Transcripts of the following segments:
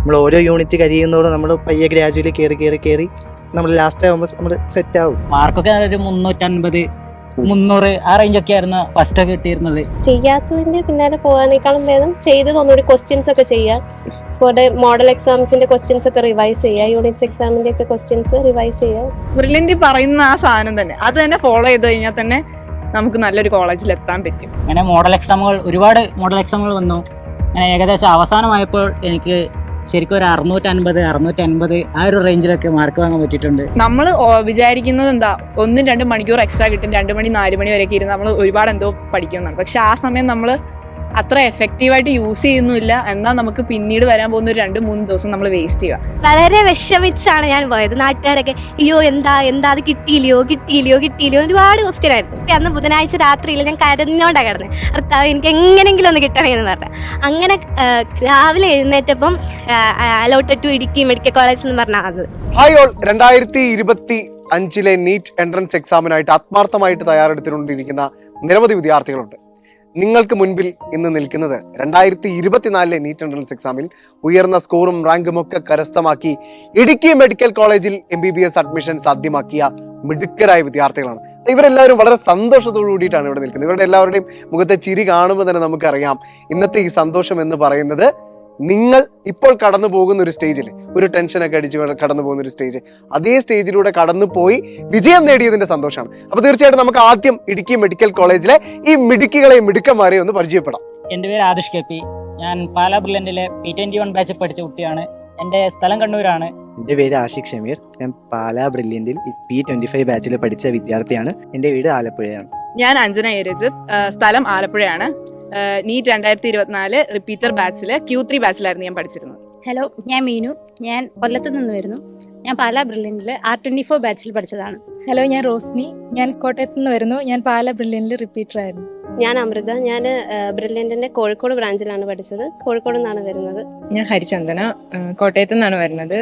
നമ്മൾ ഓരോ യൂണിറ്റ് കഴിയുന്നതോടെ നമ്മൾ പയ്യെ ഗ്രാജുവലി കയറി നമ്മൾ ലാസ്റ്റ് ആകുമ്പോൾ നമ്മൾ സെറ്റ് ആവും. മാർക്കൊക്കെ ഒരു 350, 300 ആ റേഞ്ചൊക്കെ ആയിരുന്നു ഫസ്റ്റ് ഒക്കെ കിട്ടിയിരുന്നത്. ചെയ്യാത്തതിന്റെ പിന്നാലെ പോകാനേക്കാളും ഭേദം ചെയ്തത് ഒന്നുകൂടി ക്വസ്റ്റ്യൻസ് ഒക്കെ ചെയ്യാം. ഇവിടെ മോഡൽ എക്സാംസിന്റെ ക്വസ്റ്റ്യൻസ് ഒക്കെ റിവൈസ് ചെയ്യുക, യൂണിറ്റ്സ് എക്സാമിന്റെ ഒക്കെ ക്വസ്റ്റ്യൻസ് റിവൈസ് ചെയ്യുക. ബ്രില്യന്റ് പറയുന്ന ആ സാധനം തന്നെ അത് തന്നെ ഫോളോ ചെയ്ത് കഴിഞ്ഞാൽ തന്നെ നമുക്ക് നല്ലൊരു കോളേജിൽ എത്താൻ പറ്റും. അങ്ങനെ ഒരുപാട് മോഡൽ എക്സാമുകൾ വന്നു. അങ്ങനെ ഏകദേശം അവസാനമായപ്പോൾ എനിക്ക് ശരിക്കും ഒരു 650 ആ ഒരു റേഞ്ചിലൊക്കെ മാർക്ക് വാങ്ങാൻ പറ്റിയിട്ടുണ്ട്. നമ്മൾ വിചാരിക്കുന്നത് എന്താ 1-2 മണിക്കൂർ എക്സ്ട്രാ കിട്ടും, 2 മണി 4 മണി വരെയൊക്കെ ഇരുന്ന് നമ്മൾ ഒരുപാട് എന്തോ പഠിക്കുന്നതാണ്. പക്ഷെ ആ സമയം നമ്മൾ അത്ര എഫക്റ്റീവായിട്ട് യൂസ് ചെയ്യുന്നില്ല. എന്നാൽ നമുക്ക് പിന്നീട് വരാൻ പോകുന്ന ഒരു 2-3 ദിവസം നമ്മൾ വേസ്റ്റ് ചെയ്യുക. വളരെ വിഷമിച്ചാണ് ഞാൻ പോയത്. നാട്ടുകാരൊക്കെ അയ്യോ എന്താ അത് കിട്ടിയില്ലയോ ഒരുപാട് ക്വസ്റ്റ്യൻ ആയിരുന്നു. അന്ന് ബുധനാഴ്ച രാത്രിയിൽ ഞാൻ കരഞ്ഞോണ്ടാണ് കിടന്നത്, ഭർത്താവ് എനിക്ക് എങ്ങനെങ്കിലും ഒന്ന് കിട്ടണേ എന്ന് പറഞ്ഞു. അങ്ങനെ രാവിലെ എഴുന്നേറ്റപ്പം allotted to Idukki medical college എന്ന് പറഞ്ഞത്. ഹായ് ഓൾ, 2025 നീറ്റ് എൻട്രൻസ് എക്സാമിനായിട്ട് ആത്മാർത്ഥമായിട്ട് തയ്യാറെടുത്തുകൊണ്ടിരിക്കുന്ന നിരവധി വിദ്യാർത്ഥികളുണ്ട്. നിങ്ങൾക്ക് മുൻപിൽ ഇന്ന് നിൽക്കുന്നത് 2024 നീറ്റ് എൻട്രൻസ് എക്സാമിൽ ഉയർന്ന സ്കോറും റാങ്കും ഒക്കെ കരസ്ഥമാക്കി ഇടുക്കി മെഡിക്കൽ കോളേജിൽ MBBS അഡ്മിഷൻ സാധ്യമാക്കിയ മിടുക്കരായ വിദ്യാർത്ഥികളാണ്. ഇവരെല്ലാവരും വളരെ സന്തോഷത്തോടു കൂടിയിട്ടാണ് ഇവിടെ നിൽക്കുന്നത്. ഇവരുടെ എല്ലാവരുടെയും മുഖത്തെ ചിരി കാണുമ്പോൾ തന്നെ നമുക്കറിയാം ഇന്നത്തെ ഈ സന്തോഷം എന്ന് പറയുന്നത് നിങ്ങൾ ഇപ്പോൾ കടന്നു പോകുന്ന ഒരു സ്റ്റേജിൽ, ഒരു ടെൻഷനൊക്കെ അടിച്ച് കടന്നു പോകുന്ന ഒരു സ്റ്റേജ്, അതേ സ്റ്റേജിലൂടെ കടന്നു പോയി വിജയം നേടിയതിന്റെ സന്തോഷമാണ്. അപ്പൊ തീർച്ചയായിട്ടും നമുക്ക് ആദ്യം ഇടുക്കി മെഡിക്കൽ കോളേജിലെ ഈ മിടുക്കികളെയും മിടുക്കന്മാരെയും ഒന്ന് പരിചയപ്പെടാം. എൻ്റെ പേര് ആദിഷ് KP. ഞാൻ പാലാ ബ്രില്യന്റിലെ P21 ബാച്ചിൽ പഠിച്ച കുട്ടിയാണ്. എൻ്റെ സ്ഥലം കണ്ണൂരാണ്. എൻ്റെ പേര് ആഷിഖ് ഷമീർ. ഞാൻ പാലാ ബ്രില്യന്റിൽ P25 ബാച്ചിൽ പഠിച്ച വിദ്യാർത്ഥിയാണ്. എൻ്റെ വീട് ആലപ്പുഴയാണ്. ഞാൻ അഞ്ജന ഏരജിത്ത്, സ്ഥലം ആലപ്പുഴയാണ്. നീറ്റ് 2024 റിപ്പീറ്റർ ബാച്ചില് Q3 ബാച്ചിലായിരുന്നു ഞാൻ പഠിച്ചിരുന്നത്. ഹലോ, ഞാൻ മീനു. ഞാൻ കൊല്ലത്ത് നിന്ന് വരുന്നു. ഞാൻ പാലാ ബ്രില്യന്റിൽ R24 ബാച്ചിൽ പഠിച്ചതാണ്. ഹലോ, ഞാൻ റോസ്നി. ഞാൻ കോട്ടയത്ത് നിന്ന് വരുന്നു. ഞാൻ പാലാ ബ്രില്യന്റിൽ റിപ്പീറ്റർ ആയിരുന്നു. ഞാൻ അമൃത. ഞാൻ ബ്രില്യന്റിന്റെ കോഴിക്കോട് ബ്രാഞ്ചിലാണ് പഠിച്ചത്. കോഴിക്കോട് നിന്നാണ് വരുന്നത്. ഞാൻ ഹരിചന്ദന, കോട്ടയത്ത് നിന്നാണ് വരുന്നത്.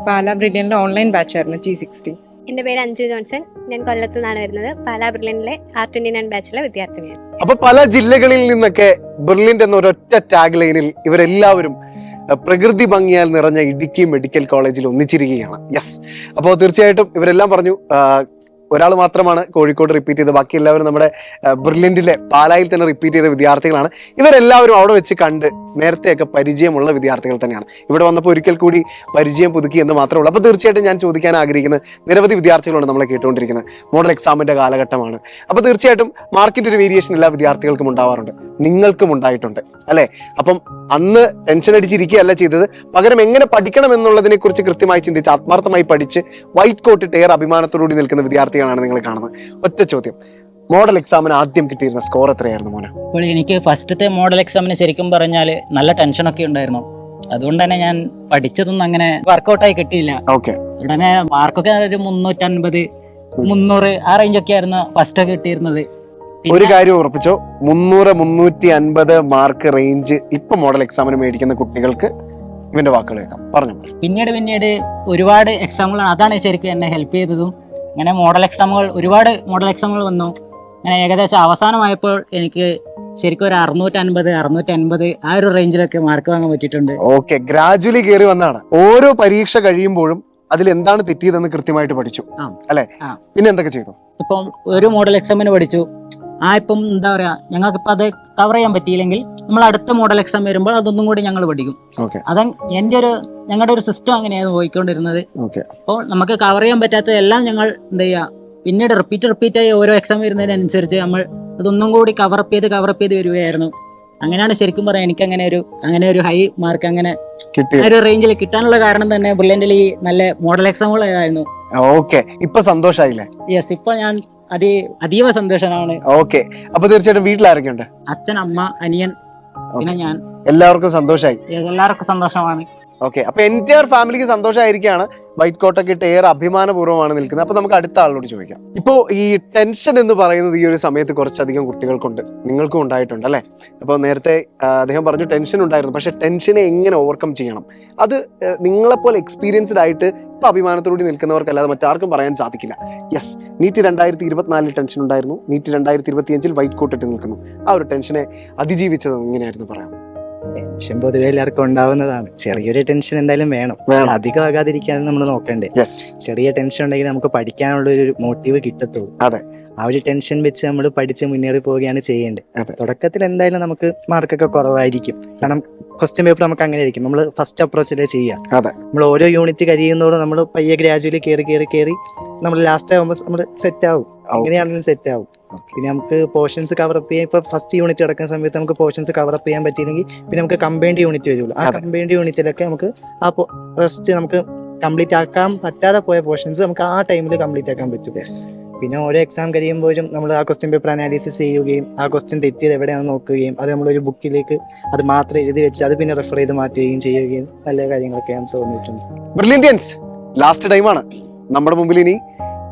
പാലാ ബ്രില്യന്റിലെ ഓൺലൈൻ ബാച്ചായിരുന്നു T60. എൻ്റെ പേര് അഞ്ജു ജോൺസൺ. ഞാൻ കൊല്ലത്ത് നിന്നാണ് വരുന്നത്. പാലാ ബ്രില്യന്റിലെ R29 ബാച്ചിലെ വിദ്യാർത്ഥിനിയാണ്. അപ്പൊ പല ജില്ലകളിൽ നിന്നൊക്കെ ബ്രില്യന്റ് എന്ന ഒരൊറ്റ ടാഗ് ലൈനിൽ ഇവരെല്ലാവരും പ്രകൃതി ഭംഗിയാൽ നിറഞ്ഞ ഇടുക്കി മെഡിക്കൽ കോളേജിൽ ഒന്നിച്ചിരിക്കുകയാണ്. യെസ്, അപ്പോൾ തീർച്ചയായിട്ടും ഇവരെല്ലാം പറഞ്ഞു ഒരാൾ മാത്രമാണ് കോഴിക്കോട് റിപ്പീറ്റ് ചെയ്തത്, ബാക്കി എല്ലാവരും നമ്മുടെ ബ്രില്യന്റിലെ പാലായിൽ തന്നെ റിപ്പീറ്റ് ചെയ്ത വിദ്യാർത്ഥികളാണ്. ഇവരെല്ലാവരും അവിടെ വെച്ച് കണ്ട് നേരത്തെയൊക്കെ പരിചയമുള്ള വിദ്യാർത്ഥികൾ തന്നെയാണ്. ഇവിടെ വന്നപ്പോൾ ഒരിക്കൽ കൂടി പരിചയം പുതുക്കി എന്ന് മാത്രമേ ഉള്ളൂ. അപ്പോൾ തീർച്ചയായിട്ടും ഞാൻ ചോദിക്കാൻ ആഗ്രഹിക്കുന്നത്, നിരവധി വിദ്യാർത്ഥികളാണ് നമ്മളെ കേട്ടുകൊണ്ടിരിക്കുന്നത്. മോഡൽ എക്സാമിന്റെ കാലഘട്ടമാണ്. അപ്പോൾ തീർച്ചയായിട്ടും മാർക്കിന്റെ ഒരു വേരിയേഷൻ എല്ലാ വിദ്യാർത്ഥികൾക്കും ഉണ്ടാവാറുണ്ട്, നിങ്ങൾക്കും ഉണ്ടായിട്ടുണ്ട് അല്ലെ? അപ്പം അന്ന് ടെൻഷൻ അടിച്ചിരിക്കുകയല്ല ചെയ്തത്, പകരം എങ്ങനെ പഠിക്കണം എന്നുള്ളതിനെ കുറിച്ച് കൃത്യമായി ചിന്തിച്ച് ആത്മാർത്ഥമായി പഠിച്ച് വൈറ്റ് കോട്ട് ടയർ അഭിമാനത്തോടുകൂടി നിൽക്കുന്ന വിദ്യാർത്ഥികളാണ് നിങ്ങൾ കാണുന്നത്. ഒറ്റ ചോദ്യം, മോഡൽ എക്സാമിന് ആദ്യം കിട്ടിയിരുന്ന സ്കോർ എത്രയായിരുന്നു മോനെ? അപ്പോൾ എനിക്ക് ഫസ്റ്റത്തെ മോഡൽ എക്സാമിന് ശരിക്കും പറഞ്ഞാൽ നല്ല ടെൻഷനൊക്കെ ഉണ്ടായിരുന്നു. അതുകൊണ്ട് തന്നെ ഞാൻ പഠിച്ചതൊന്നും അങ്ങനെ വർക്കൗട്ടായി കിട്ടിയില്ല. ഓക്കെ, ഉടനെ മാർക്കൊക്കെ ഒരു 350, 300 ആ റേഞ്ചൊക്കെ ആയിരുന്നു ഫസ്റ്റ് ഒക്കെ കിട്ടിയിരുന്നത്. ഒരു കാര്യം ഉറപ്പിച്ചോ, 300, 350 മാർക്ക് റേഞ്ച് ഇപ്പൊ മോഡൽ എക്സാമിന് മേടിക്കുന്ന കുട്ടികൾക്ക് ഇവന്റെ വാക്കുകൾ കേൾക്കാം. പറഞ്ഞു. പിന്നീട് ഒരുപാട് എക്സാമുകൾ, അതാണ് ശരിക്കും എന്നെ ഹെൽപ്പ് ചെയ്തതും. അങ്ങനെ ഒരുപാട് മോഡൽ എക്സാമുകൾ വന്നു. അങ്ങനെ ഏകദേശം അവസാനമായപ്പോൾ എനിക്ക് ശരിക്കും ഒരു 650 ആ ഒരു റേഞ്ചിലൊക്കെ മാർക്ക് വാങ്ങാൻ പറ്റിയിട്ടുണ്ട്. ഓക്കെ, ഗ്രാജുവലി കയറി വന്നാണ്. ഓരോ പരീക്ഷ കഴിയുമ്പോഴും അതിൽ എന്താണ് തെറ്റിയതെന്ന് കൃത്യമായിട്ട് പഠിച്ചു അല്ലെ? പിന്നെ എന്തൊക്കെ ചെയ്തു? ഇപ്പം ഒരു മോഡൽ എക്സാമിന് പഠിച്ചു. ഇപ്പം എന്താ പറയാ, ഞങ്ങൾക്കിപ്പോ അത് കവർ ചെയ്യാൻ പറ്റിയില്ലെങ്കിൽ നമ്മൾ അടുത്ത മോഡൽ എക്സാം വരുമ്പോൾ അതൊന്നും കൂടി ഞങ്ങൾ പഠിക്കും. അത് ഞങ്ങളുടെ ഒരു സിസ്റ്റം അങ്ങനെയാണ് പോയിക്കൊണ്ടിരുന്നത്. അപ്പോൾ നമുക്ക് കവർ ചെയ്യാൻ പറ്റാത്തതെല്ലാം ഞങ്ങൾ എന്താ ചെയ്യാ, പിന്നീട് റിപ്പീറ്റ് ആയി ഓരോ എക്സാം വരുന്നതിനനുസരിച്ച് നമ്മൾ അതൊന്നും കൂടി കവറപ്പ് ചെയ്ത് വരികയായിരുന്നു. അങ്ങനെയാണ് ശരിക്കും പറയാം എനിക്ക് അങ്ങനെ ഒരു ഹൈ മാർക്ക് അങ്ങനെ ഒരു റേഞ്ചിൽ കിട്ടാനുള്ള കാരണം തന്നെ ബ്രില്യന്റിൽ ഈ നല്ല മോഡൽ എക്സാമുകളായിരുന്നു. ഓക്കെ, ഇപ്പൊ സന്തോഷായില്ലേ? യെസ്, ഇപ്പൊ ഞാൻ അതീവ സന്തോഷമാണ്. ഓക്കെ, അപ്പൊ തീർച്ചയായിട്ടും വീട്ടിലാരൊക്കെ ഉണ്ട്? അച്ഛൻ, അമ്മ, അനിയൻ, പിന്നെ ഞാൻ. എല്ലാവർക്കും സന്തോഷമായി? എല്ലാവർക്കും സന്തോഷമാണ്. ഓക്കെ, അപ്പൊ എൻറ്റയർ ഫാമിലിക്ക് സന്തോഷമായിരിക്കുകയാണ്. വൈറ്റ് കോട്ടൊക്കെ ഇട്ട് ഏറെ അഭിമാനപൂർവ്വമാണ് നിൽക്കുന്നത്. അപ്പൊ നമുക്ക് അടുത്ത ആളോട് ചോദിക്കാം. ഇപ്പോ ഈ ടെൻഷൻ എന്ന് പറയുന്നത് ഈ ഒരു സമയത്ത് കുറച്ചധികം കുട്ടികൾക്കുണ്ട്, നിങ്ങൾക്കും ഉണ്ടായിട്ടുണ്ട് അല്ലെ? അപ്പോൾ നേരത്തെ അദ്ദേഹം പറഞ്ഞു ടെൻഷൻ ഉണ്ടായിരുന്നു, പക്ഷെ ടെൻഷനെ എങ്ങനെ ഓവർകം ചെയ്യണം, അത് നിങ്ങളെപ്പോലെ എക്സ്പീരിയൻസ്ഡ് ആയിട്ട് ഇപ്പൊ അഭിമാനത്തോടുകൂടി നിൽക്കുന്നവർക്കല്ലാതെ മറ്റാർക്കും പറയാൻ സാധിക്കില്ല. യെസ്, നീറ്റ് 2024 ടെൻഷൻ ഉണ്ടായിരുന്നു, നീറ്റ് 2025 വൈറ്റ് കോട്ട് ഇട്ട് നിൽക്കുന്നു. ആ ഒരു ടെൻഷനെ അതിജീവിച്ചത് എങ്ങനെയായിരുന്നു പറയാം? ടെൻഷൻ പൊതുവെ എല്ലാവർക്കും ഉണ്ടാവുന്നതാണ്. ചെറിയൊരു ടെൻഷൻ എന്തായാലും വേണം. അധികം ആകാതിരിക്കാനും നമ്മൾ നോക്കണ്ടേ. ചെറിയ ടെൻഷൻ ഉണ്ടെങ്കിൽ നമുക്ക് പഠിക്കാനുള്ള ഒരു മോട്ടീവ് കിട്ടത്തുള്ളൂ. അതെ, ആ ഒരു ടെൻഷൻ വെച്ച് നമ്മൾ പഠിച്ച് മുന്നേറി പോവുകയാണ് ചെയ്യേണ്ടത്. തുടക്കത്തിൽ എന്തായാലും നമുക്ക് മാർക്കൊക്കെ കുറവായിരിക്കും. കാരണം ക്വസ്റ്റ്യൻ പേപ്പർ നമുക്ക് അങ്ങനെ ആയിരിക്കും. നമ്മൾ ഫസ്റ്റ് അപ്രോച്ചിലേ ചെയ്യാം. നമ്മൾ ഓരോ യൂണിറ്റ് കഴിയുന്നതോടെ നമ്മൾ പയ്യെ ഗ്രാജുവലി കയറി നമ്മൾ ലാസ്റ്റ് ആകുമ്പോൾ നമ്മൾ സെറ്റ് ആവും. എങ്ങനെയാണെങ്കിലും സെറ്റ് ആവും. പിന്നെ നമുക്ക് പോർഷൻസ് കവറപ്പ് ചെയ്യാൻ, ഇപ്പൊ ഫസ്റ്റ് യൂണിറ്റ് നടക്കുന്ന സമയത്ത് നമുക്ക് പോർഷൻസ് കവറപ്പ് ചെയ്യാൻ പറ്റിയില്ലെങ്കിൽ പിന്നെ നമുക്ക് കമ്പൈൻഡ് യൂണിറ്റ് വരുള്ളൂ. ആ കമ്പൈൻഡ് യൂണിറ്റിലൊക്കെ നമുക്ക് ആ റെസ്റ്റ് നമുക്ക് കംപ്ലീറ്റ് ആക്കാൻ പറ്റാതെ പോയ പോർഷൻസ് നമുക്ക് ആ ടൈമിൽ കംപ്ലീറ്റ് ആക്കാൻ പറ്റും. പിന്നെ ഓരോ എക്സാം കഴിയുമ്പോഴും നമ്മൾ ആ ക്വസ്റ്റ്യൻ പേപ്പർ അനാലിസിസ് ചെയ്യുകയും ആ ക്വസ്റ്റ്യൻ തെറ്റിയത് എവിടെയാണെന്ന് നോക്കുകയും അത് നമ്മളൊരു ബുക്കിലേക്ക് അത് മാത്രം എഴുതി വെച്ച് അത് പിന്നെ റെഫർ ചെയ്ത് മാറ്റുകയും ചെയ്യുകയും നല്ല കാര്യങ്ങളൊക്കെ ഞാൻ തോന്നിയിട്ടുണ്ട്. ബ്രില്യന്റിയൻസ്, ലാസ്റ്റ് ടൈമാണ് നമ്മുടെ മുമ്പിൽ. ഇനി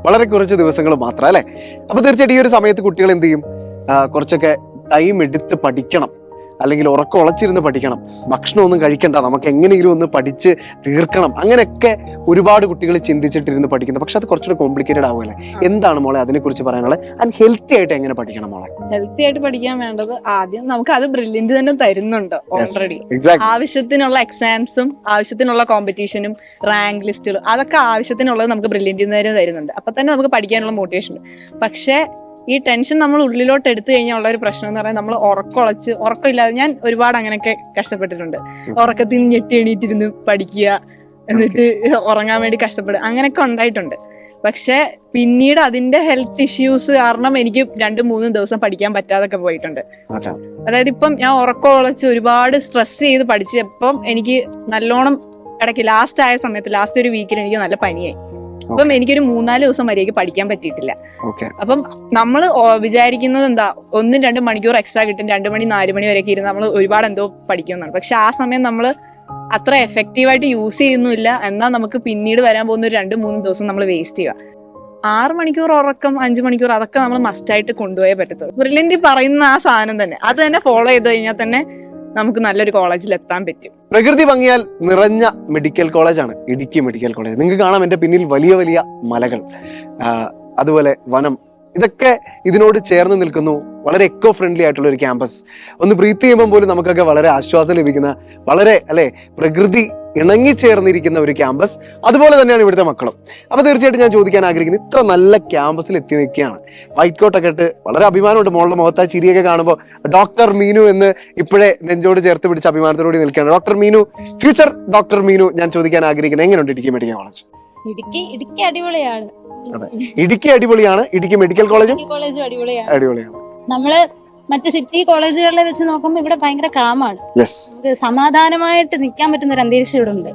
വളരെ കുറച്ച് ദിവസങ്ങൾ മാത്രം അല്ലേ? അപ്പൊ തീർച്ചയായിട്ടും ഈ ഒരു സമയത്ത് കുട്ടികൾ എന്ത് ചെയ്യും? കുറച്ചൊക്കെ ടൈം എടുത്ത് പഠിക്കണം, അല്ലെങ്കിൽ ഉറക്കം ഉളച്ചിരുന്ന് പഠിക്കണം. ഭക്ഷണമൊന്നും കഴിക്കണ്ട, നമുക്ക് എങ്ങനെയെങ്കിലും ഒന്ന് പഠിച്ച് തീർക്കണം. അങ്ങനെയൊക്കെ ഒരുപാട് കുട്ടികൾ ചിന്തിച്ചിട്ടിരുന്ന് പഠിക്കുന്നത്. പക്ഷെ അത് കുറച്ചുകൂടെ കോംപ്ലിക്കേറ്റഡ് ആവുമല്ലേ? എന്താണ് മോളെ അതിനെക്കുറിച്ച് പറയാനുള്ളത്? ആൻഡ് ഹെൽത്തി ആയിട്ട് എങ്ങനെ പഠിക്കണം മോളെ? ഹെൽത്തി ആയിട്ട് പഠിക്കാൻ വേണ്ടത് ആദ്യം നമുക്ക് അത് ബ്രില്യന്റ് തന്നെ തരുന്നുണ്ട് ഓൾറെഡി. ആവശ്യത്തിനുള്ള എക്സാംസും ആവശ്യത്തിനുള്ള കോമ്പറ്റീഷനും റാങ്ക് ലിസ്റ്റുകളും അതൊക്കെ ആവശ്യത്തിനുള്ളത് നമുക്ക് ബ്രില്യന്റ് തന്നെ തരുന്നുണ്ട്. അപ്പൊ തന്നെ നമുക്ക് പഠിക്കാനുള്ള മോട്ടിവേഷൻ ഉണ്ട്. പക്ഷേ ഈ ടെൻഷൻ നമ്മൾ ഉള്ളിലോട്ട് എടുത്തു കഴിഞ്ഞാൽ ഉള്ള ഒരു പ്രശ്നം എന്ന് പറയുന്നത് നമ്മൾ ഉറക്കമില്ലാതെ, ഞാൻ ഒരുപാട് അങ്ങനെയൊക്കെ കഷ്ടപ്പെട്ടിട്ടുണ്ട്. ഉറക്കത്തിൽ നിന്ന് ഞെട്ടി എണീറ്റിരുന്ന് പഠിക്കുക, എന്നിട്ട് ഉറങ്ങാൻ വേണ്ടി കഷ്ടപ്പെടുക, അങ്ങനെയൊക്കെ ഉണ്ടായിട്ടുണ്ട്. പക്ഷെ പിന്നീട് അതിന്റെ ഹെൽത്ത് ഇഷ്യൂസ് കാരണം എനിക്ക് 2-3 ദിവസം പഠിക്കാൻ പറ്റാതൊക്കെ പോയിട്ടുണ്ട്. അതായത് ഇപ്പം ഞാൻ ഉറക്കം ഉളച്ച് ഒരുപാട് സ്ട്രെസ് ചെയ്ത് പഠിച്ചപ്പം എനിക്ക് നല്ലോണം ഇടയ്ക്ക് ലാസ്റ്റ് ഒരു വീക്കിൽ എനിക്ക് നല്ല പനിയായി. അപ്പം എനിക്കൊരു 3-4 ദിവസം വരെയൊക്കെ പഠിക്കാൻ പറ്റിയിട്ടില്ല. അപ്പം നമ്മൾ വിചാരിക്കുന്നത് എന്താ, 1-2 മണിക്കൂർ എക്സ്ട്രാ കിട്ടും, 2 മണി 4 മണി വരെയൊക്കെ ഇരുന്ന് നമ്മൾ ഒരുപാട് എന്തോ പഠിക്കുമെന്നാണ്. പക്ഷെ ആ സമയം നമ്മൾ അത്ര എഫക്റ്റീവായിട്ട് യൂസ് ചെയ്യുന്നില്ല. എന്നാൽ നമുക്ക് പിന്നീട് വരാൻ പോകുന്ന ഒരു 2-3 ദിവസം നമ്മൾ വേസ്റ്റ് ചെയ്യുക. 6 മണിക്കൂർ ഉറക്കം, 5 മണിക്കൂർ, അതൊക്കെ നമ്മൾ മസ്റ്റായിട്ട് കൊണ്ടുപോയേ പറ്റത്തുള്ളൂ. ബ്രില്യന്റ് പറയുന്ന ആ സാധനം തന്നെ അത് തന്നെ ഫോളോ ചെയ്ത് കഴിഞ്ഞാൽ തന്നെ നമുക്ക് നല്ലൊരു കോളേജിൽ എത്താൻ പറ്റും. പ്രകൃതി ഭംഗിയാൽ നിറഞ്ഞ മെഡിക്കൽ കോളേജാണ് ഇടുക്കി മെഡിക്കൽ കോളേജ്. നിങ്ങൾക്ക് കാണാം എന്റെ പിന്നിൽ വലിയ വലിയ മലകൾ, അതുപോലെ വനം, ഇതൊക്കെ ഇതിനോട് ചേർന്ന് നിൽക്കുന്നു. വളരെ എക്കോ ഫ്രണ്ട്ലി ആയിട്ടുള്ള ഒരു ക്യാമ്പസ്. ഒന്ന് ബ്രീത്ത് ചെയ്യുമ്പോൾ പോലും നമുക്കൊക്കെ വളരെ ആശ്വാസം ലഭിക്കുന്ന, വളരെ പ്രകൃതി ഇണങ്ങിച്ചേർന്നിരിക്കുന്ന ഒരു ക്യാമ്പസ്. അതുപോലെ തന്നെയാണ് ഇവിടുത്തെ മക്കളും. അപ്പൊ തീർച്ചയായിട്ടും ഞാൻ ചോദിക്കാൻ ആഗ്രഹിക്കുന്നത്, ഇത്ര നല്ല ക്യാമ്പസിൽ എത്തി നിൽക്കുകയാണ്, വൈറ്റ് കോട്ടൊക്കെ ഇട്ട് വളരെ അഭിമാനമുണ്ട്. മോളുടെ മുഖത്ത് ആ ചിരിയൊക്കെ കാണുമ്പോൾ ഡോക്ടർ മീനു എന്ന് ഇപ്പോഴേ നെഞ്ചോട് ചേർത്ത് പിടിച്ച അഭിമാനത്തോടുകൂടി നിൽക്കുകയാണ്. Doctor Meenu, future doctor Meenu, ഞാൻ ചോദിക്കാൻ ആഗ്രഹിക്കുന്നത്, എങ്ങനെയുണ്ട് ഇടുക്കി മെഡിക്കൽ കോളേജ്? ഇടുക്കി അടിപൊളിയാണ്. ഇടുക്കി അടിപൊളിയാണ്. ഇടുക്കി മെഡിക്കൽ കോളേജും അടിപൊളിയാണ്. നമ്മള് മറ്റ് സിറ്റി കോളേജുകളിലെ വെച്ച് നോക്കുമ്പോൾ ഇവിടെ ഭയങ്കര കാമാണ്. സമാധാനമായിട്ട് നിൽക്കാൻ പറ്റുന്ന ഒരു അന്തരീക്ഷം ഇവിടെ ഉണ്ട്.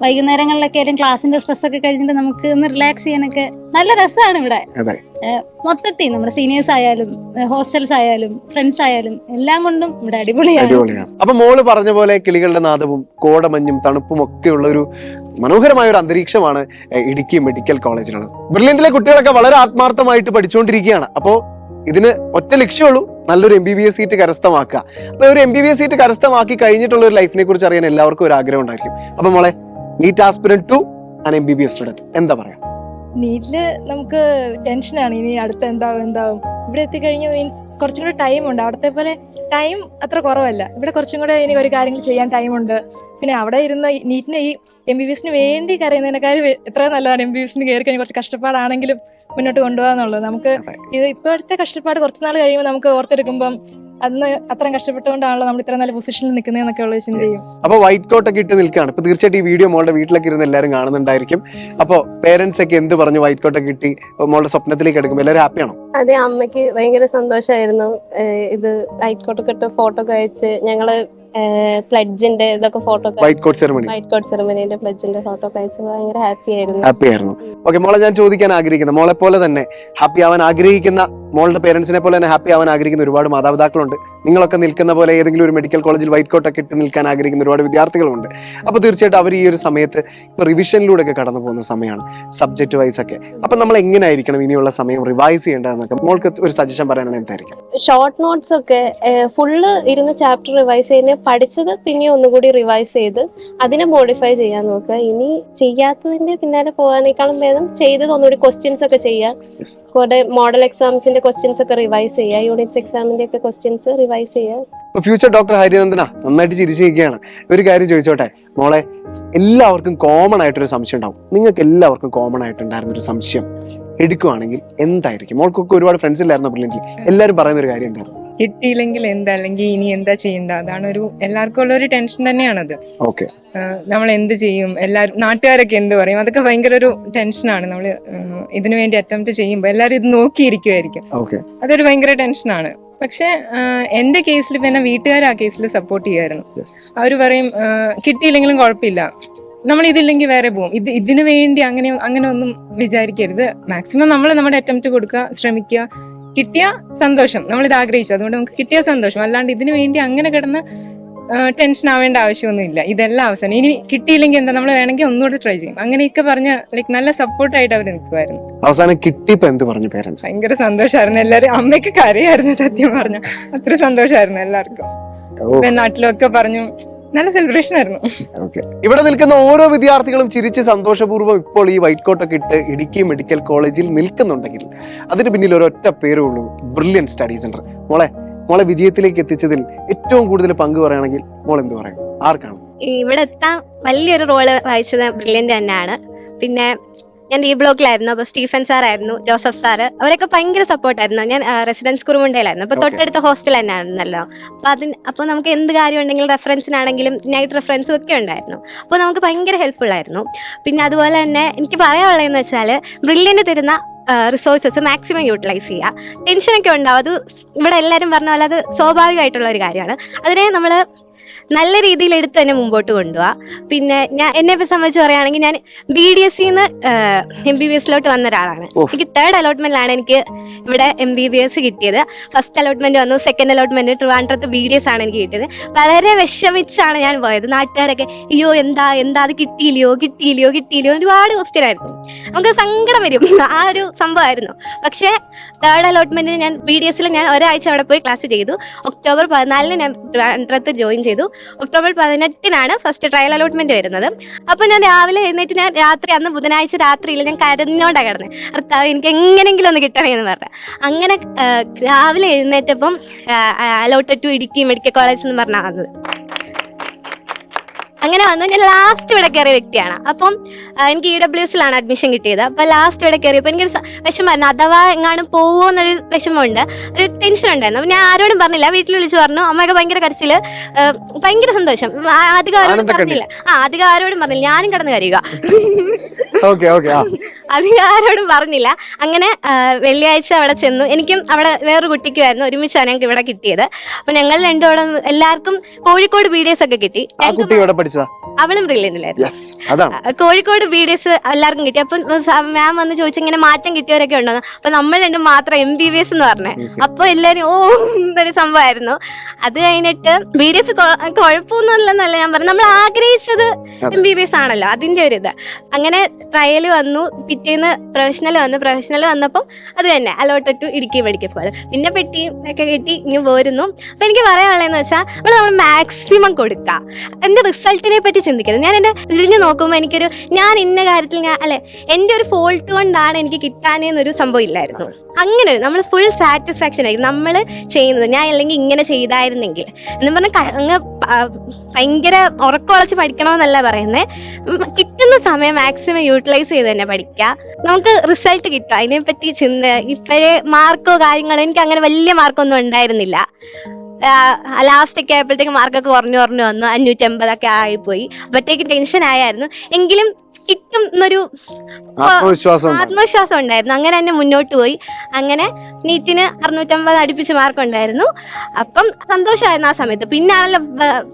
വൈകുന്നേരങ്ങളിലൊക്കെ ആയാലും ക്ലാസിന്റെ സ്ട്രെസ് ഒക്കെ കഴിഞ്ഞിട്ട് നമുക്ക് ഒന്ന് റിലാക്സ് ചെയ്യാനൊക്കെ നല്ല രസമാണ് ഇവിടെ. മൊത്തത്തിൽ നമ്മുടെ സീനിയേഴ്സ് ആയാലും ഹോസ്റ്റൽസ് ആയാലും ഫ്രണ്ട്സ് ആയാലും എല്ലാം കൊണ്ടും ഇവിടെ അടിപൊളിയാണ്. അപ്പൊ മോള് പറഞ്ഞ പോലെ കിളികളുടെ നാദവും കോടമഞ്ഞും തണുപ്പും ഒക്കെ ഉള്ള ഒരു മനോഹരമായ ഒരു അന്തരീക്ഷമാണ് ഇടുക്കി മെഡിക്കൽ കോളേജിലുള്ളത്. ബ്രില്യന്റിലെ കുട്ടികളൊക്കെ വളരെ ആത്മാർത്ഥമായിട്ട് പഠിച്ചുകൊണ്ടിരിക്കുകയാണ്. അപ്പോ ഇതിന് ഒറ്റ ലക്ഷ്യമുള്ളൂ, നല്ലൊരു MBBS സീറ്റ് കരസ്ഥമാക്കുക. അപ്പൊ ഒരു MBBS സീറ്റ് കരസ്ഥമാക്കി കഴിഞ്ഞിട്ടുള്ള ഒരു ലൈഫിനെ കുറിച്ച് അറിയാൻ എല്ലാവർക്കും ഒരു ആഗ്രഹം ഉണ്ടായിരിക്കും. അപ്പൊ മോളെ, NEET aspirant to an MBBS student, എന്താ പറയാ? നീറ്റില് നമുക്ക് ടെൻഷനാണ്, ഇനി അടുത്ത എന്താവും. ഇവിടെ എത്തിക്കഴിഞ്ഞ് മീൻസ് കുറച്ചും കൂടെ ടൈം ഉണ്ട്. അവിടത്തെ പോലെ ടൈം അത്ര കുറവല്ല. ഇവിടെ കുറച്ചും കൂടെ ഇനി ഒരു കാര്യങ്ങൾ ചെയ്യാൻ ടൈമുണ്ട്. പിന്നെ അവിടെ ഇരുന്ന് നീറ്റിന് ഈ MBBSന് വേണ്ടി കരയുന്നതിനേക്കാളും എത്രയോ നല്ലതാണ് MBBSന് കയറി കഴിഞ്ഞാൽ കുറച്ച് കഷ്ടപ്പാടാണെങ്കിലും മുന്നോട്ട് കൊണ്ടുപോകാന്നുള്ളത്. നമുക്ക് ഇത് ഇപ്പോഴത്തെ കഷ്ടപ്പാട് കുറച്ച് നാൾ കഴിയുമ്പോൾ നമുക്ക് ഓർത്തെടുക്കുമ്പം അന്ന് അത്രയും കഷ്ടപ്പെട്ടുകൊണ്ടാണല്ലോ നമ്മൾ ഇത്ര നല്ല പൊസിഷനിൽ നിൽക്കുന്നതെന്നൊക്കെ ഉള്ള ചിന്ത ചെയ്യും. അപ്പൊ വൈറ്റ് കോട്ട് ഒക്കെ ഇട്ട് നിൽക്കുകയാണ്. ഇപ്പൊ തീർച്ചയായിട്ടും ഈ വീഡിയോ മോളുടെ വീട്ടിലൊക്കെ ഇരുന്ന് എല്ലാവരും കാണുന്നുണ്ടായിരിക്കും. അപ്പൊ പേരൻസ് ഒക്കെ എന്ത് പറഞ്ഞു? വൈറ്റ് കോട്ട് ഒക്കെ ഇട്ടി മോളുടെ സ്വപ്നത്തിലേക്ക് എടുക്കുമ്പോൾ എല്ലാവരും ഹാപ്പിയാണോ? അതെ, അമ്മയ്ക്ക് ഭയങ്കര സന്തോഷമായിരുന്നു. ഇത് വൈറ്റ് കോട്ട് ഒക്കെ ഇട്ട് ഫോട്ടോ ഒക്കെ അയച്ച് ഞങ്ങള് പ്ലഡ്ജിന്റെ ഇതൊക്കെ ഫോട്ടോ, വൈറ്റ് കോട്ട് സെറമണിന്റെ പ്ലഡ്ജിന്റെ ഫോട്ടോ ഒക്കെ അയച്ച് ഭയങ്കര ഹാപ്പി ആയിരുന്നു. ഓക്കെ മോളെ, ഞാൻ ചോദിക്കാൻ ആഗ്രഹിക്കുന്ന, മോളെ പോലെ തന്നെ ഹാപ്പി ആവാൻ ആഗ്രഹിക്കുന്ന, മോളുടെ പേരൻസിനെ പോലെ തന്നെ ഹാപ്പി ആവാൻ ആഗ്രഹിക്കുന്ന ഒരുപാട് മാതാപിതാക്കളുണ്ട്. നിങ്ങളൊക്കെ നിൽക്കുന്ന പോലെ ഏതെങ്കിലും ഒരു മെഡിക്കൽ കോളേജിൽ വൈറ്റ് കോട്ടൊക്കെ ഇട്ട് നിൽക്കാൻ ആഗ്രഹിക്കുന്ന ഒരുപാട് വിദ്യാർത്ഥികളുണ്ട്. അപ്പൊ തീർച്ചയായിട്ടും അവർ ഈ ഒരു സമയത്ത് ഇപ്പൊ റിവിഷനിലൂടെ ഒക്കെ കടന്നു പോകുന്ന സമയമാണ്, സബ്ജക്ട് വൈസ് ഒക്കെ. അപ്പൊ നമ്മൾ എങ്ങനെയായിരിക്കണം ഇനിയുള്ള സമയം റിവൈസ് ചെയ്യേണ്ടതെന്നൊക്കെ മോൾക്ക് ഒരു സജഷൻ പറയാനാണ് എന്തായിരിക്കും? ഷോർട്ട് നോട്ട്സ് ഒക്കെ ഫുള്ള് ഇരുന്ന് ചാപ്റ്റർ റിവൈസ് ചെയ്യുന്ന, പഠിച്ചത് പിന്നെ ഒന്നുകൂടി റിവൈസ് ചെയ്ത് അതിനെ മോഡിഫൈ ചെയ്യാൻ നോക്കുക. ഇനി ചെയ്യാത്തതിന്റെ പിന്നാലെ പോകാനേക്കാളും ഭേദം ചെയ്തത് ഒന്നുകൂടി ക്വസ്റ്റ്യൻസ് ഒക്കെ ചെയ്യാം. കുറെ മോഡൽ എക്സാംസിന്റെ ക്വസ്റ്റ്യൻസ് ഒക്കെ റിവൈസ് ചെയ്യുക, യൂണിറ്റ്സ് എക്സാമിന്റെ ഒക്കെ ക്വസ്റ്റ്യൻസ് റിവൈസ് ചെയ്യുക. അപ്പൊ ഫ്യൂച്ചർ ഡോക്ടർ ഹരിനന്ദന നന്നായിട്ട് ചിരിച്ചിരിക്കുകയാണ്. ഒരു കാര്യം ചോദിച്ചോട്ടെ മോളെ, എല്ലാവർക്കും കോമൺ ആയിട്ടൊരു സംശയം ഉണ്ടാവും. നിങ്ങൾക്ക് എല്ലാവർക്കും കോമൺ ആയിട്ടുണ്ടായിരുന്ന ഒരു സംശയം എടുക്കുവാണെങ്കിൽ എന്തായിരിക്കും? മോൾക്കൊക്കെ ഒരുപാട് ഫ്രണ്ട്സ് ഇല്ലായിരുന്നു ബ്രില്യന്റിൽ, എല്ലാവരും പറയുന്ന ഒരു കാര്യം എന്തായിരുന്നു? കിട്ടിയില്ലെങ്കിൽ എന്താ, അല്ലെങ്കിൽ ഇനി എന്താ ചെയ്യണ്ട, അതാണ് ഒരു എല്ലാവർക്കും ഉള്ള ഒരു ടെൻഷൻ തന്നെയാണത്. ഓക്കെ, നമ്മൾ എന്ത് ചെയ്യും, എല്ലാവരും നാട്ടുകാരൊക്കെ എന്ത് പറയും, അതൊക്കെ ഭയങ്കര ഒരു ടെൻഷനാണ്. നമ്മൾ ഇതിനു വേണ്ടി അറ്റംപ്റ്റ് ചെയ്യുമ്പോൾ എല്ലാവരും ഇത് നോക്കിയിരിക്കുമായിരിക്കും. അതൊരു ഭയങ്കര ടെൻഷനാണ്. പക്ഷെ എന്റെ കേസിൽ പിന്നെ വീട്ടുകാർ ആ കേസിൽ സപ്പോർട്ട് ചെയ്യുമായിരുന്നു. അവർ പറയും കിട്ടിയില്ലെങ്കിലും കുഴപ്പമില്ല, നമ്മൾ ഇതില്ലെങ്കിൽ വേറെ പോകും, ഇതിനു വേണ്ടി അങ്ങനെ ഒന്നും വിചാരിക്കരുത്. മാക്സിമം നമ്മൾ നമ്മുടെ അറ്റംപ്റ്റ് കൊടുക്കുക, ശ്രമിക്കുക. കിട്ടിയ സന്തോഷം, നമ്മളിത് ആഗ്രഹിച്ചു, അതുകൊണ്ട് നമുക്ക് കിട്ടിയ സന്തോഷം. അല്ലാണ്ട് ഇതിനു വേണ്ടി അങ്ങനെ കിടന്ന് ടെൻഷൻ ആവേണ്ട ആവശ്യമൊന്നുമില്ല. ഇതെല്ലാം അവസാനം, ഇനി കിട്ടിയില്ലെങ്കിൽ എന്താ, നമ്മൾ വേണമെങ്കിൽ ഒന്നുകൂടെ ട്രൈ ചെയ്യും, അങ്ങനെയൊക്കെ പറഞ്ഞ ലൈക്ക് നല്ല സപ്പോർട്ടായിട്ട് അവർ നിൽക്കുമായിരുന്നു. അവസാനം കിട്ടിയപ്പോ എന്ത് പറഞ്ഞു പേരൻസ്? ഭയങ്കര സന്തോഷമായിരുന്നു. എല്ലാവരും അമ്മയ്ക്ക് കരയായിരുന്നു സത്യം പറഞ്ഞ, അത്ര സന്തോഷമായിരുന്നു എല്ലാവർക്കും. നാട്ടിലൊക്കെ പറഞ്ഞു, നല്ല സെലിബ്രേഷൻ ആയിരുന്നു. ഇവിടെ നിൽക്കുന്ന ഓരോ വിദ്യാർത്ഥികളും ചിരിച്ച് സന്തോഷപൂർവ്വം ഇപ്പോൾ ഈ വൈറ്റ് കോട്ടൊക്കെ ഇട്ട് ഇടുക്കി മെഡിക്കൽ കോളേജിൽ നിൽക്കുന്നുണ്ടെങ്കിൽ അതിന് പിന്നിൽ ഒരൊറ്റ പേരേ ഉള്ളൂ, ബ്രില്യന്റ് സ്റ്റഡി സെന്റർ. മോളെ വിജയത്തിലേക്ക് എത്തിച്ചതിൽ ഏറ്റവും കൂടുതൽ പങ്ക് പറയുകയാണെങ്കിൽ മോൾ എന്ത് പറയും? ആർക്കാണ് ഇവിടെ എത്താൻ വലിയൊരു റോള് വഹിച്ചത് ബ്രില്യന്റ് തന്നെയാണ്. പിന്നെ ഞാൻ ഡി ബ്ലോക്കിലായിരുന്നു. അപ്പോൾ സ്റ്റീഫൻ സാറായിരുന്നു, ജോസഫ് സാറ്, അവരൊക്കെ ഭയങ്കര സപ്പോർട്ടായിരുന്നു. ഞാൻ റെസിഡൻസ് കുറുമുണ്ടയിലായിരുന്നു. അപ്പോൾ തൊട്ടടുത്ത ഹോസ്റ്റൽ തന്നെയായിരുന്നല്ലോ. അപ്പോൾ നമുക്ക് എന്ത് കാര്യം ഉണ്ടെങ്കിലും റെഫറൻസിനാണെങ്കിലും നൈറ്റ് റെഫറൻസും ഒക്കെ ഉണ്ടായിരുന്നു. അപ്പോൾ നമുക്ക് ഭയങ്കര ഹെൽപ്ഫുൾ ആയിരുന്നു. പിന്നെ അതുപോലെ തന്നെ എനിക്ക് പറയാനുള്ളതെന്ന് വെച്ചാൽ ബ്രില്യൻ്റ് തരുന്ന റിസോഴ്സസ് മാക്സിമം യൂട്ടിലൈസ് ചെയ്യുക. ടെൻഷനൊക്കെ ഉണ്ടാവും, അത് ഇവിടെ എല്ലാവരും പറഞ്ഞ പോലെ അത് സ്വാഭാവികമായിട്ടുള്ള ഒരു കാര്യമാണ്. അതിനെ നമ്മൾ നല്ല രീതിയിൽ എടുത്ത് തന്നെ മുമ്പോട്ട് കൊണ്ടുപോവാ. പിന്നെ എന്നെ സംബന്ധിച്ച് പറയുകയാണെങ്കിൽ ഞാൻ BDSന്ന് MBBSലോട്ട് വന്ന ഒരാളാണ്. എനിക്ക് 3rd അലോട്ട്മെന്റിലാണ് എനിക്ക് ഇവിടെ MBBS കിട്ടിയത്. ഫസ്റ്റ് അലോട്ട്മെന്റ് വന്നു, സെക്കൻഡ് അലോട്ട്മെന്റ് ട്രിവാൻഡ്രത്ത് BDS ആണ് എനിക്ക് കിട്ടിയത്. വളരെ വിഷമിച്ചാണ് ഞാൻ പോയത്. നാട്ടുകാരൊക്കെ അയ്യോ എന്താ അത് കിട്ടിയില്ലയോ ഒരുപാട് ക്വസ്റ്റ്യൻ ആയിരുന്നു. നമുക്ക് സങ്കടം വരും, ആ ഒരു സംഭവമായിരുന്നു. പക്ഷേ 3rd അലോട്ട്മെന്റിന് ഞാൻ BDSൽ ഞാൻ ഒരാഴ്ച അവിടെ പോയി ക്ലാസ് ചെയ്തു. ഒക്ടോബർ 14 ഞാൻ ട്രിവാൻഡ്രത്ത് ജോയിൻ ചെയ്തു. ഒക്ടോബർ 18 ഫസ്റ്റ് ട്രയൽ അലോട്ട്മെന്റ് വരുന്നത്. അപ്പോൾ ഞാൻ രാവിലെ എഴുന്നേറ്റ് ഞാൻ അന്ന് ബുധനാഴ്ച രാത്രിയിൽ ഞാൻ കരഞ്ഞോണ്ടാണ് കിടന്നത്. ഭർത്താവ് എനിക്ക് എങ്ങനെയെങ്കിലും ഒന്ന് കിട്ടണേ എന്ന് പറഞ്ഞു. അങ്ങനെ രാവിലെ എഴുന്നേറ്റപ്പം allotted to Idukki medical college എന്ന് പറഞ്ഞാൽ വന്നത്. അങ്ങനെ വന്നു. ഞാൻ ലാസ്റ്റ് ഇവിടെ കയറിയ വ്യക്തിയാണ്. അപ്പം എനിക്ക് EWSലാണ് അഡ്മിഷൻ കിട്ടിയത്. അപ്പോൾ ലാസ്റ്റ് ഇവിടെ കയറിയപ്പോൾ എനിക്കൊരു വിഷമമായിരുന്നു. അഥവാ എങ്ങാനും പോകുമെന്നൊരു വിഷമമുണ്ട്, ഒരു ടെൻഷൻ ഉണ്ടായിരുന്നു. അപ്പം ഞാൻ ആരോടും പറഞ്ഞില്ല, വീട്ടിൽ വിളിച്ച് പറഞ്ഞു. അമ്മയൊക്കെ ഭയങ്കര കരച്ചില്, ഭയങ്കര സന്തോഷം. അധികം ആരോടും പറഞ്ഞില്ല. അധികം ആരോടും പറഞ്ഞില്ല, ഞാനും കിടന്ന് കരയുക. അധികം ആരോടും പറഞ്ഞില്ല. അങ്ങനെ വെള്ളിയാഴ്ച അവിടെ ചെന്നു. എനിക്കും അവിടെ വേറൊരു കുട്ടിക്കുമായിരുന്നു, ഒരുമിച്ചാണ് ഞങ്ങൾക്ക് ഇവിടെ കിട്ടിയത്. അപ്പൊ ഞങ്ങൾ രണ്ടോടെ എല്ലാവർക്കും കോഴിക്കോട് BDS ഒക്കെ കിട്ടി. അവളും ബ്രില്യന്റിലായിരുന്നു. കോഴിക്കോട് BDS എല്ലാവർക്കും കിട്ടി. അപ്പം മാം വന്ന് ചോദിച്ചു ഇങ്ങനെ മാറ്റം കിട്ടിയവരൊക്കെ ഉണ്ടോ. അപ്പൊ നമ്മൾ രണ്ടും മാത്രം MBBS എന്ന് പറഞ്ഞേ. അപ്പൊ എല്ലാരും എന്തൊരു സംഭവമായിരുന്നു. അത് കഴിഞ്ഞിട്ട് BDS കുഴപ്പമൊന്നുമില്ലെന്നല്ല ഞാൻ പറഞ്ഞു, നമ്മൾ ആഗ്രഹിച്ചത് MBBS ആണല്ലോ, അതിന്റെ ഒരു ഇത്. അങ്ങനെ ട്രയൽ വന്നു, പിറ്റേന്ന് പ്രൊഫഷണൽ വന്നപ്പം അത് തന്നെ allotted to Idukki medical college. പിന്നെ പെട്ടിയും ഒക്കെ കെട്ടി ഇങ്ങനെ പോരുന്നു. അപ്പൊ എനിക്ക് പറയാനുള്ളതെന്ന് വെച്ചാൽ നമ്മൾ മാക്സിമം കൊടുക്കുക. എന്റെ റിസൾട്ടിനെ പറ്റി ചിന്തിക്കരുത്. ഞാൻ എന്റെ തിരിഞ്ഞു നോക്കുമ്പോൾ എനിക്കൊരു ഞാൻ ഇന്ന കാര്യത്തിൽ എന്റെ ഒരു ഫോൾട്ട് കൊണ്ടാണ് എനിക്ക് കിട്ടാനേന്നൊരു സംഭവം ഇല്ലായിരുന്നു. അങ്ങനെ നമ്മൾ ഫുൾ സാറ്റിസ്ഫാക്ഷൻ ആയിരിക്കും നമ്മൾ ചെയ്യുന്നത്. ഞാൻ അല്ലെങ്കിൽ ഇങ്ങനെ ചെയ്തായിരുന്നെങ്കിൽ എന്ന് പറഞ്ഞാൽ അങ്ങ് ഭയങ്കര ഉറക്കമുളച്ച് പഠിക്കണമെന്നല്ല പറയുന്നത്. കിട്ടുന്ന സമയം മാക്സിമം യൂട്ടിലൈസ് ചെയ്ത് തന്നെ പഠിക്കുക. നമുക്ക് റിസൾട്ട് കിട്ടുക, അതിനെപ്പറ്റി ഇപ്പോഴേ മാർക്കോ കാര്യങ്ങളോ എനിക്ക് അങ്ങനെ വലിയ മാർക്കൊന്നും ഉണ്ടായിരുന്നില്ല. ലാസ്റ്റ് ഒക്കെ ആയപ്പോഴത്തേക്ക് മാർക്കൊക്കെ കുറഞ്ഞു വന്നു, 580 ആയിപ്പോയി. അപ്പോഴത്തേക്ക് ടെൻഷൻ ആയിരുന്നു. എങ്കിലും കിട്ടും എന്നൊരു ആത്മവിശ്വാസം ഉണ്ടായിരുന്നു. അങ്ങനെ തന്നെ മുന്നോട്ട് പോയി. അങ്ങനെ നീറ്റിന് 650 അടുപ്പിച്ച് മാർക്ക് ഉണ്ടായിരുന്നു. അപ്പം സന്തോഷമായിരുന്നു ആ സമയത്ത്. പിന്നാണല്ലോ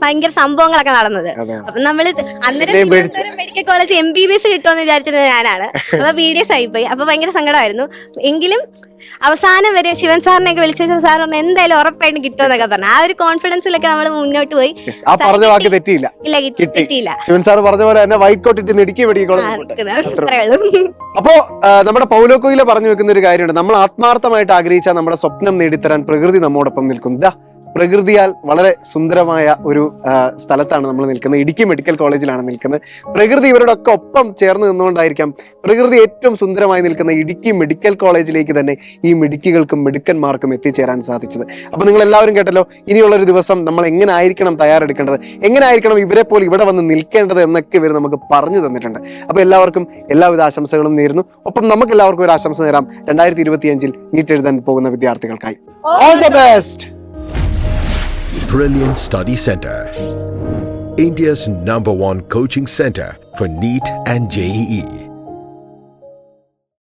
ഭയങ്കര സംഭവങ്ങളൊക്കെ നടന്നത്. അപ്പൊ നമ്മള് അന്നേരം മെഡിക്കൽ കോളേജ് MBBS കിട്ടുമെന്ന് വിചാരിച്ചിരുന്നത് ഞാനാണ്. അപ്പൊ BDS ആയിപ്പോയി. അപ്പൊ ഭയങ്കര സങ്കടമായിരുന്നു. എങ്കിലും അവസാനം വരെ ശിവൻ സാറിനെയൊക്കെ വിളിച്ച സാർ പറഞ്ഞു എന്തായാലും ഉറപ്പായിട്ട് കിട്ടുമെന്നൊക്കെ പറഞ്ഞു. ആ ഒരു കോൺഫിഡൻസിലൊക്കെ നമ്മൾ മുന്നോട്ട് പോയി. ഇല്ല, കിട്ടിയില്ല. അപ്പോ നമ്മുടെ പൗലോ കൊയ്ലോ പറഞ്ഞു വെക്കുന്ന ഒരു കാര്യമുണ്ട്, നമ്മൾ ആത്മാർത്ഥമായിട്ട് ആഗ്രഹിച്ചാൽ നമ്മുടെ സ്വപ്നം നേടിത്തരാൻ പ്രകൃതി നമ്മോടൊപ്പം നിൽക്കും. പ്രകൃതിയാൽ വളരെ സുന്ദരമായ ഒരു സ്ഥലത്താണ് നമ്മൾ നിൽക്കുന്നത്. ഇടുക്കി മെഡിക്കൽ കോളേജിലാണ് നിൽക്കുന്നത്. പ്രകൃതി ഇവരുടെ ഒക്കെ ഒപ്പം ചേർന്ന് നിന്നുകൊണ്ടായിരിക്കാം പ്രകൃതി ഏറ്റവും സുന്ദരമായി നിൽക്കുന്ന ഇടുക്കി മെഡിക്കൽ കോളേജിലേക്ക് തന്നെ ഈ മിടുക്കികൾക്കും മിടുക്കന്മാർക്കും എത്തിച്ചേരാൻ സാധിച്ചത്. അപ്പോൾ നിങ്ങൾ എല്ലാവരും കേട്ടല്ലോ, ഇനിയുള്ളൊരു ദിവസം നമ്മൾ എങ്ങനെ ആയിരിക്കണം തയ്യാറെടുക്കേണ്ടത്, എങ്ങനെ ആയിരിക്കണം ഇവരെ പോലെ ഇവിടെ വന്ന് നിൽക്കേണ്ടത് എന്നൊക്കെ ഇവർ നമുക്ക് പറഞ്ഞു തന്നിട്ടുണ്ട്. അപ്പോൾ എല്ലാവർക്കും എല്ലാവിധ ആശംസകളും നേരുന്നു. ഒപ്പം നമുക്ക് എല്ലാവർക്കും ഒരു ആശംസ നേരാം 2025 നീറ്റ് എഴുതാൻ പോകുന്ന വിദ്യാർത്ഥികൾക്കായി. All the best. Brilliant Study Center, India's #1 coaching center for NEET and JEE.